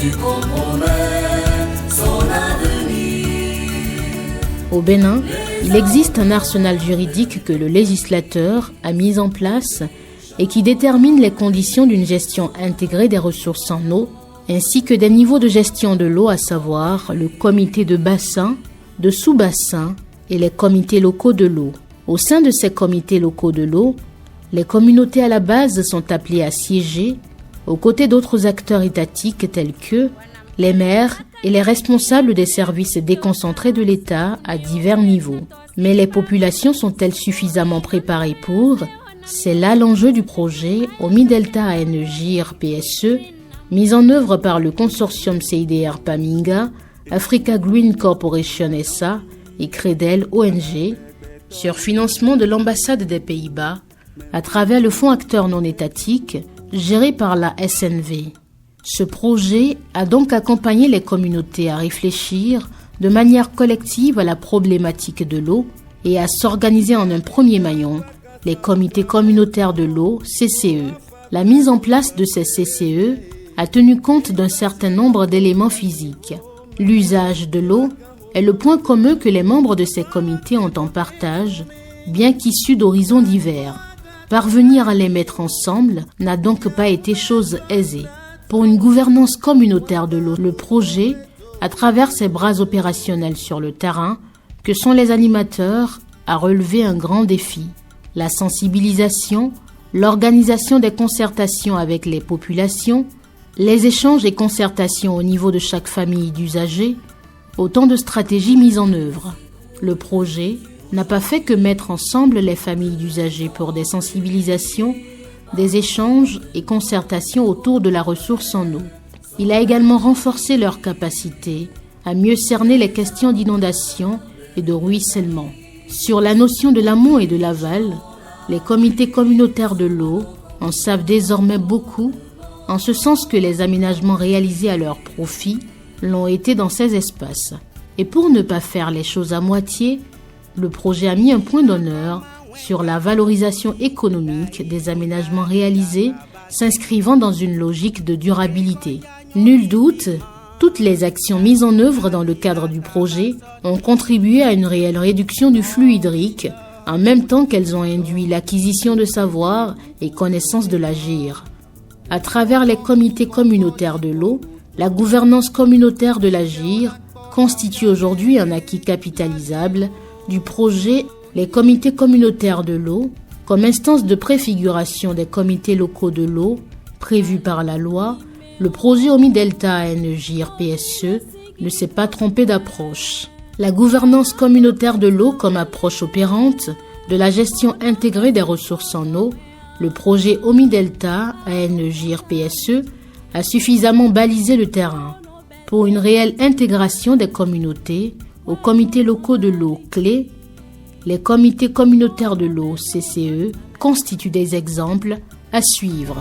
tu compromets son avenir. Au Bénin, il existe un arsenal juridique que le législateur a mis en place et qui détermine les conditions d'une gestion intégrée des ressources en eau, ainsi que des niveaux de gestion de l'eau, à savoir le comité de bassin, de sous-bassin et les comités locaux de l'eau. Au sein de ces comités locaux de l'eau, les communautés à la base sont appelées à siéger aux côtés d'autres acteurs étatiques tels que les maires et les responsables des services déconcentrés de l'État à divers niveaux. Mais les populations sont-elles suffisamment préparées pour? C'est là l'enjeu du projet OMI-Delta ANEGIR PSE, mis en œuvre par le consortium CIDR Paminga, Africa Green Corporation SA et Credel ONG, sur financement de l'ambassade des Pays-Bas, à travers le fonds acteur non étatique géré par la SNV. Ce projet a donc accompagné les communautés à réfléchir de manière collective à la problématique de l'eau et à s'organiser en un premier maillon, les comités communautaires de l'eau, CCE. La mise en place de ces CCE a tenu compte d'un certain nombre d'éléments physiques. L'usage de l'eau est le point commun que les membres de ces comités ont en partage, bien qu'issus d'horizons divers. Parvenir à les mettre ensemble n'a donc pas été chose aisée. Pour une gouvernance communautaire de l'eau, le projet, à travers ses bras opérationnels sur le terrain, que sont les animateurs, a relevé un grand défi. La sensibilisation, l'organisation des concertations avec les populations, les échanges et concertations au niveau de chaque famille d'usagers, autant de stratégies mises en œuvre. Le projet n'a pas fait que mettre ensemble les familles d'usagers pour des sensibilisations, des échanges et concertations autour de la ressource en eau. Il a également renforcé leur capacité à mieux cerner les questions d'inondation et de ruissellement. Sur la notion de l'amont et de l'aval, les comités communautaires de l'eau en savent désormais beaucoup, en ce sens que les aménagements réalisés à leur profit l'ont été dans ces espaces. Et pour ne pas faire les choses à moitié, le projet a mis un point d'honneur sur la valorisation économique des aménagements réalisés s'inscrivant dans une logique de durabilité. Nul doute, toutes les actions mises en œuvre dans le cadre du projet ont contribué à une réelle réduction du flux hydrique, en même temps qu'elles ont induit l'acquisition de savoir et connaissance de l'agir. À travers les comités communautaires de l'eau, la gouvernance communautaire de l'agir constitue aujourd'hui un acquis capitalisable du projet. Les comités communautaires de l'eau, comme instance de préfiguration des comités locaux de l'eau prévus par la loi, le projet OMI-Delta ANEGIR PSE ne s'est pas trompé d'approche. La gouvernance communautaire de l'eau comme approche opérante de la gestion intégrée des ressources en eau, le projet OMI-Delta ANEGIR PSE a suffisamment balisé le terrain pour une réelle intégration des communautés aux comités locaux de l'eau clés. Les comités communautaires de l'eau, CCE, constituent des exemples à suivre.